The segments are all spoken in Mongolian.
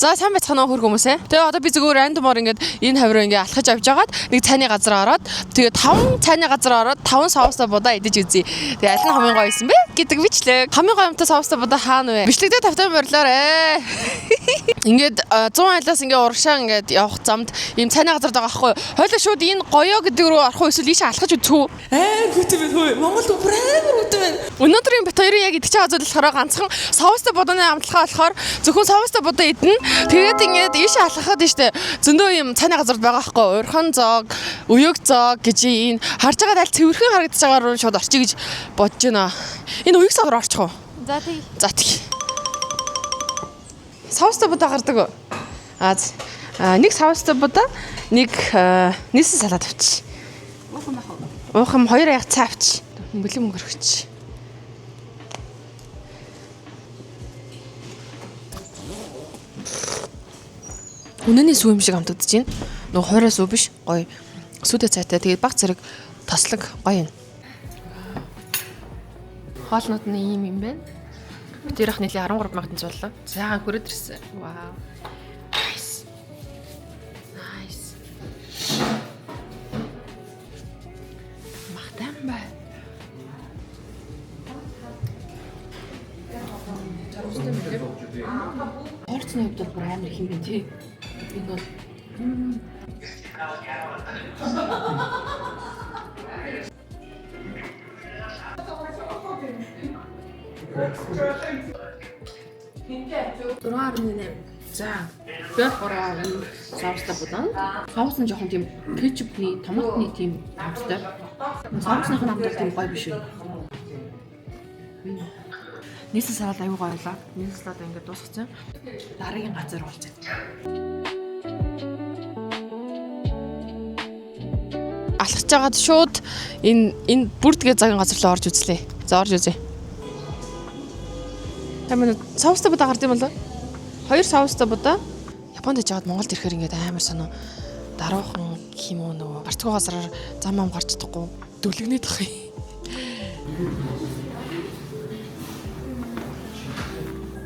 За сайн байцгаана хөр хүмүүсээ. Тэгээ одоо би зөвхөн рандомор ингээд энэ хавраа ингээд алхаж авч жагаад нэг цайны газар ороод тэгээ 5 цайны газар ороод 5 соустой будаа идэж үзье. Тэгээ аль нь хамгийн гоё юм бэ гэдэг бичлэг. Хамгийн гоё юмтай соустой будаа хаана вэ? Бичлэгдээ тавтай морилоорэ. Ингээд 100 айлаас ингээд урагшаа ингээд явах замд ийм цайны газар байгаа байхгүй юу? Хойлоо шууд энэ гоёо гэдэг рүү орох уу эсвэл ийшээ алхаж үзэх үү? Хүтэн байна. Монгол бүр амар хүтэн байна. Өнөөдрийн бит хоёрын яг идэх чагаа зүйл болохоор ганцхан соустой будааны амтлахаа болохоор зөвхөн соустой будаа идэнэ. Тэгээд ингээд ийшээ алхахад нь штэ зөндөө юм цайны газард байгаа байхгүй юу? Урхан зоог, өйөг зоог гэж энэ харж байгаа аль цэвэрхэн харагдаж байгаа руу шууд орчих гэж бодож байна. Энэ өйөг зоог руу орчих уу? За тий. За тий. Соустой будаа гардаг уу? Нэг соустой будаа, нэг нийсэн салаад авчи. Уухам 2 яг цаа авчи. Бэлэн мөнгө өргөч. Үнэний сүү юм шиг амтагдаж байна. Нөгөө хойроо сүү биш, гоё. Сүүдэ цайтай. Тэгээд баг зэрэг тослог гоё юм. Хоолнууд нь ийм юм байна. Тэр их нийлээ 13 мянган зуллаа. Заахан хүрээд ирсэн. Вау. Nice. Nice. Махтан бай. Орцны хувьд бүр амар их юм байна тий. Энэ бол За, бэр хороо соустай будаан. Соус нь жоохон тийм кетчупны, томатны тийм амттай. Соусных нь амттай тийм гоё биш үү? Нийсэн салаад аюу гоё байлаа. Нийсэн салаад ингээд дуусчихсан. Дараагийн газар болж байна. Алхаж жагаад шууд энэ бүрдгээ цагийн газар руу орж үзлээ. За орж үзье. Тамаа соустай будаа гард юм болоо? 2 соустай будаа. Японд жаад Монголд ирэхээр ингээд амар сонио даруухан гэх юм уу нөгөө барцгүй газараар зам ам гарч чадахгүй дүлгэнээд тах юм.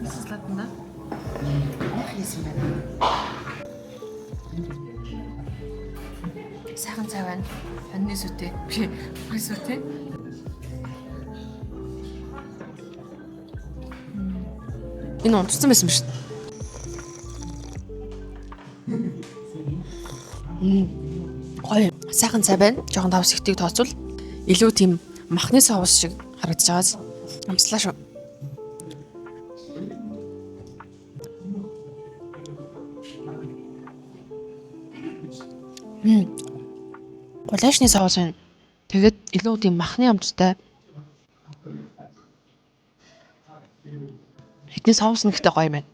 Салатанда хийсэн байна. Сайхан цай байна. Хоньны сүтээ. Хоньны сүтээ. Энэ унтсан байсан биш. Гоё. Сайхан цай байна. Жохон давс ихтийг тооцвол илүү тийм махны соус шиг харагдаж байгаас амслаа шүү. Гулашны соус байна. Тэгээд илүү тийм махны амттай. Хэдний соус нь ихтэй гоё юм байна.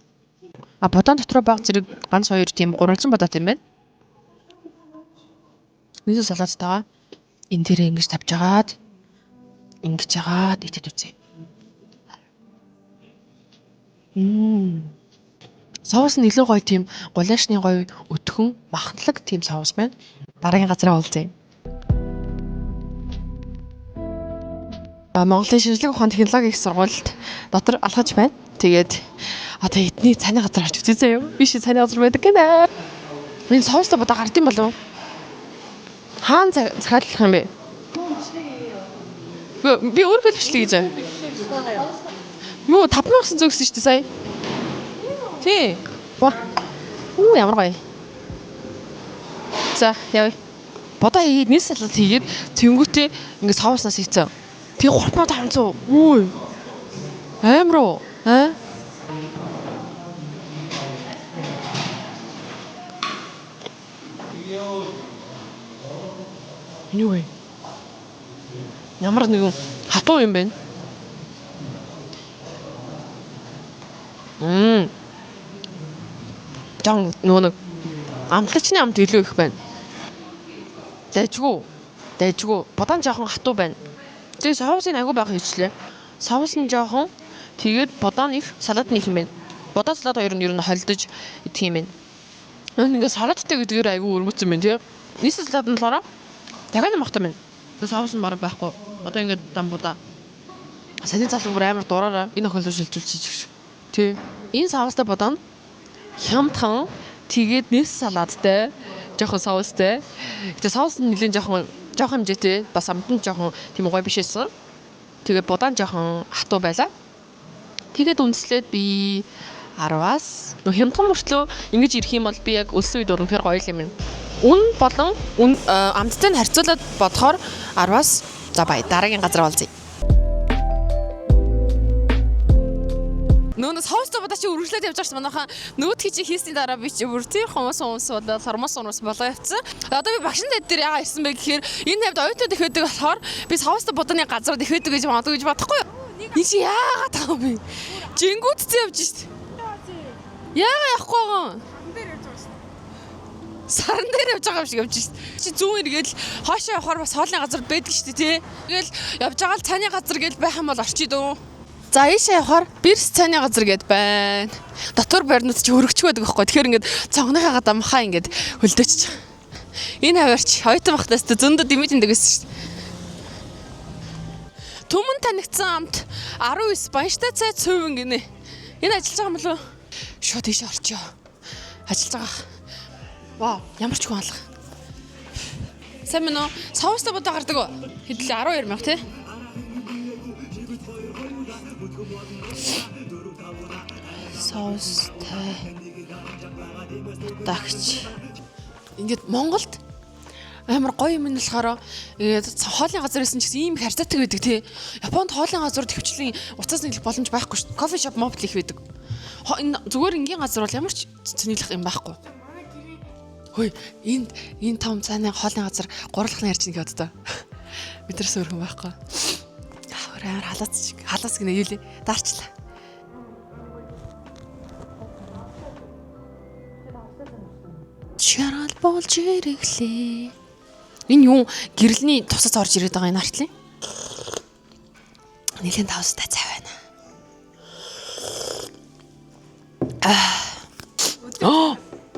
Будаан дотроо баг зэрэг ганц 2 тийм гурвалжин бодоод юм байна. Нийсэн салааттайгаа энэ дээрээ ингэж тавьж агаад ингэж агаад итэд үзье. Соус нь илүү гоё тийм гулашны гоё өтгөн махналаг тийм соус байна. Дараагийн газараа уулзъя. Монголын шинжлэх ухааны технологийн их сургуульд дотор алхаж байна. Тэгээд одоо эдний цайны газар орж үзье заяа. Биш цайны газар байдаг гэнэ. Энэ соустай будаа гард юм болов? Хаан захиалах юм бэ? Би өөрөө бичлээ гэж. Юу 5,900 гэсэн шүү дээ сая. Тий. Ямар гоё. За яв. Бодоо нийс салаад хийгээд тэнгүүтээ ингээд соуснаас хийцэн. Тэг 3500. Үй. Амар уу? Юу вэ? Ямар нэгэн хатуу юм бэ? Жан нөгөө амтлагчны амт илүү их байна. Дайжгүй. Будаан жоохон хатуу байна. Тэгээ соусын агуу байх хэвчлээ. Соус нь жоохон тэгээд будаан их, салат нь их юм байна. Будаа салат хоёр нь ер нь холдож идэх юм байна. Ингээ салаттай гэдгээр агуу өрмөцсөн байна тий. Нийсэн салат нь болохоор дахиад махтай байна. Соус нь бараг байхгүй. Одоо ингээд дамбудаа. Саний залуу бүр амар дураараа энэ охин л шилжүүлчих. Тий. Энэ соустай бодоно Хямдхан тэгээд нэс салааттай жоохон соустай. Тэгээ соус нь нэлээд жоохон хэмжээтэй бас амтан жоохон тийм гоё биш байсан. Тэгээ будаан жоохон хатуу байлаа. Тэгээд үндэслээд би 10-аас хямдхан мөртлөө ингэж ирэх юм бол би яг өлсөн үед уран гоё юм. Үн болон амттай нь харьцуулаад бодохоор 10-аас за бай дараагийн газар олзъя. Нөөс хоостой бодож чи үргэлжлээд явж байгаа ш манайхан нөгөөдхий чи хийсний дараа би чи бүр тийм хүмүүс болоо сормос болоо явцсан. Одоо би багшин дээр яага ирсэн бэ гэхээр энэ тавьд оюутнууд их байдаг болохоор би хоостой бодооны газрууд их байдаг гэж боддог гэж бодохгүй юу? Энэ чи яагаад таа бэ? Жингүүдтэй явж шít. Яагаад явахгүй гоо? Саран дээр явж байгаа юм шиг явж шít. Чи зүүн эргээл хоошоо явахаар бас хоолны газар байдаг шít тий. Тэгэл явж байгаа л цааны газар гэж байх юм бол орчид өө. За ийшээ явахаар бирс цааны газар гээд байна. Дотор байрнууд ч өргөчгүй байдаг байхгүй. Тэгэхээр ингээд цонхныхаа дамхаа ингээд хөлдөөч. Энэ хаваарч оюутан багтаас зөндөө дэмэд энэ гэсэн шүү дээ. Түмэн танигдсан амт 19 банштай цай цөв гинэ. Энэ ажиллаж байгаа юм болов? Шууд ийшээ орчоо. Ажиллаж байгаа. Вау, ямар ч хүн алга. Сайн мэн үү? Соустай бодоо гардаг уу? Хэдэл 12 мянга тий? Соустай дагч. Ингээд Монголд амар гоё юм нь болохоор ингээд хоолны газар исэн ч гэсэн ийм их харьцаатай байдаг тий. Японд хоолны газрууд хөвчлийн уцаас нийлэх боломж байхгүй шүү дээ. Кофе шоп мопл их байдаг. Энэ зүгээр энгийн газар бол ямар ч нийлэх юм байхгүй. Хөөе энэ том цааны хоолны газар гурлахны ярьж нэг боддоо. Бидрээс өргөн байхгүй. Амар халаац гинэ юу лээ. Даарчлаа. Чарал болж ирэхлээ. Энэ юу гэрэлний тусаас орж ирээд байгаа энэ артлын. Нэлээд тавстай цай байна.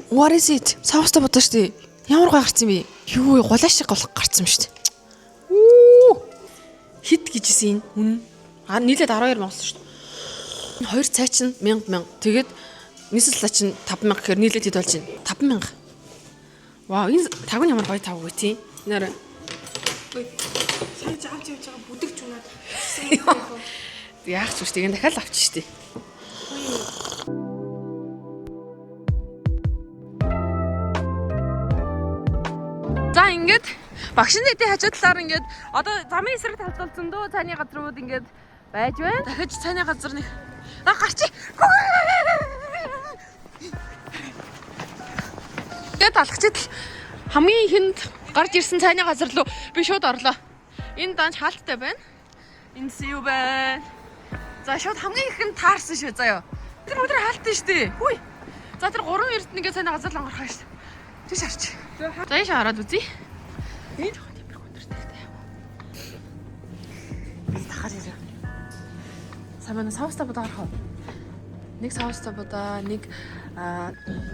What is it? Савста бодоо штий. Ямар гой гарцсан бэ? Юу гулаа шиг гарцсан штий. Хит гэжсэн энэ. Нийлээд 12 мянга шүү дээ. 2 цай чинь 1000. Тэгээд нийслэлаа чинь 5000 гэхээр нийлээд хэд болж байна? 5000. Вау, энэ таг нь ямар гоё тав вэ тий? Нэр. Сайн заавч явж байгаа бүдэгч унаад. Яах ч үстэй дахиад авчих штий. За ингээд багшин дэдийн хажуу талаар ингээд одоо замын эсрэг талд бол зөндөө цааны газрууд ингээд байж байна. Дахиж цааны газар нэг гарчи. Тэгээд алхацд хамгийн ихэнд гарч ирсэн цааны газар руу би шууд орлоо. Энэ данч хаалттай байна. Энэ юу байна? За шууд хамгийн ихэнд таарсан шүү заяа. Тэр өдөр хаалттай шүү дээ. Хүй. За тэр 3 эрт нэгээ цааны газар л онгорхоо шүү. Тийш харч. За ийш хараад үзье. Энэ жоохон температур өндөртэй яа. Би тахаж ирээ. Самана сауста бодоо гарах. Нэг сауста бодоо, нэг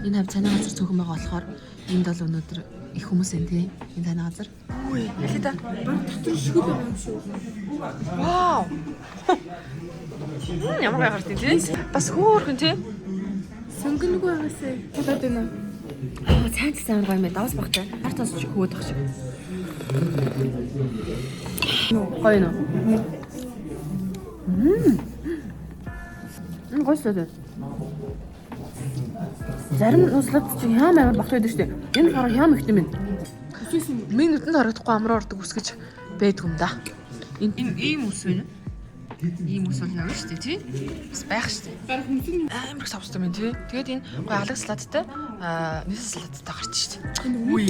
энэ хав цааны газар цөөхөн байгаа болохоор энд бол өнөөдөр их хүмүүс энэ тий. Энэ цааны газар. Үгүй, ялээ та. Дотор шгүй байгаа юм шүү. Вау. Ямар гай гарт тий. Бас хөөрхөн тий. Сонгонгүй байгаасаа. Болоод байна. Цаан цаан амар гоё юм байна. Давс багтай. Хартаас ч хөөд баг шиг. Гоё нөө. Гойсоо. Зарим нууцлаад чи хям амар багт байдаг шүү дээ. Энэ болохоор хям ихтэй минь. Миний нүдэнд харагдахгүй амраа ордог ус гэж байдг юм да. Энэ ийм ус байна. Ийм ус бол явна шүү дээ тий. Бас байх шүү дээ. Гарах хүмүүс амар савстай минь тий. Тэгээд энэ гоё алаг салааттай нийс салааттай гарч шүү дээ. Үгүй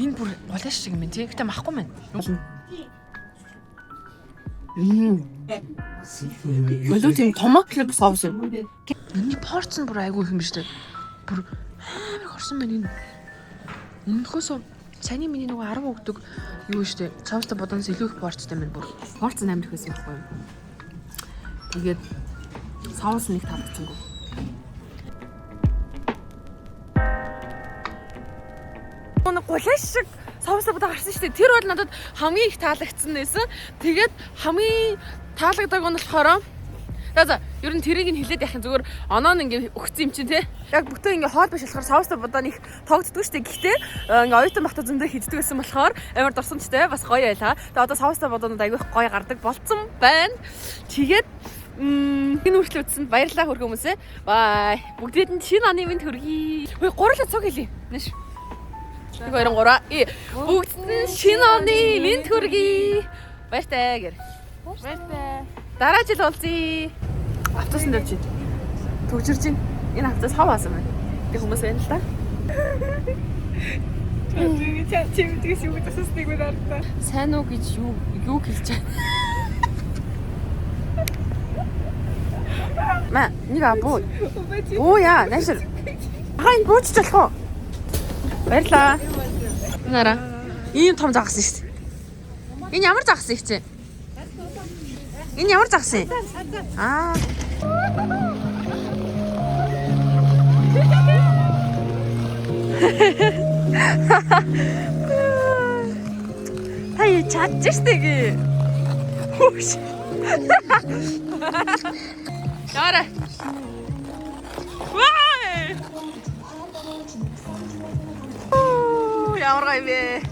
энэ бүр голош шиг юм тий. Гэтэ махгүй мэн. Болоо тийм томатлог соус юм. Миний порц нь бүр айгүй их юм шүү дээ. Бүр амар хорсон байна энэ. Өнөхөөс цааны миний нөгөө 10 өгдөг юу шүү дээ. Соустай бодоноос илүү их порцтай байна бүр. Порц нь амар их байсан байхгүй юу? Тэгээд соус нэг таалагдсангүй. Нэг голош шиг соустай бодоо гарсан шүү дээ. Тэр бол надад хамгийн их таалагдсан байсан. Тэгээд хамгийн таалагддаг нь болохоор За ер нь тэрийг нь хэлээд яхих зүгээр оноо нь ингээ өгсөн юм чинь те. Яг бүтэн ингээ хоол биш болохоор савста бодоо нэг тоогддгүй штэ. Гэхдээ ингээ оюутан бахта зөндөө хийддэг байсан болохоор амар дурсамжтай бас гоё байлаа. Тэгээ одоо савста бодоонууд аягүй гоё гардаг болцсон байна. Тэгээд энэ үргэлж үзсэнд баярлалаа хөргөө хүмүүсээ. Бай. Бүгдээд нь шинэ оны минь төргий. Хөөе гурлаа цог хэлий. Нэш. 1 2 3. Бүгд нь шинэ оны минь төргий. Баяртай гэр. Баяртай. Дараа жил уулзъя. Автобусан дээр чинь. Төгжирж байна. Энэ автобус хав аасан байна. Би хүмүүс байна л да. Чимдгээс юу гэж асуусныг байна. Сайн уу гэж юу хэлж байна. Маа, нэг абуу. Оо яа, наашир. Хайн буучж болох уу? Баярлаа. Нара. Ийм том загсан шүү дээ. Энэ ямар загсан их чи? Энэ ямар загсан? Аа. Хай чадчих штеги. Хөөш. Яра. Вай! Оо, ямар гоё бэ?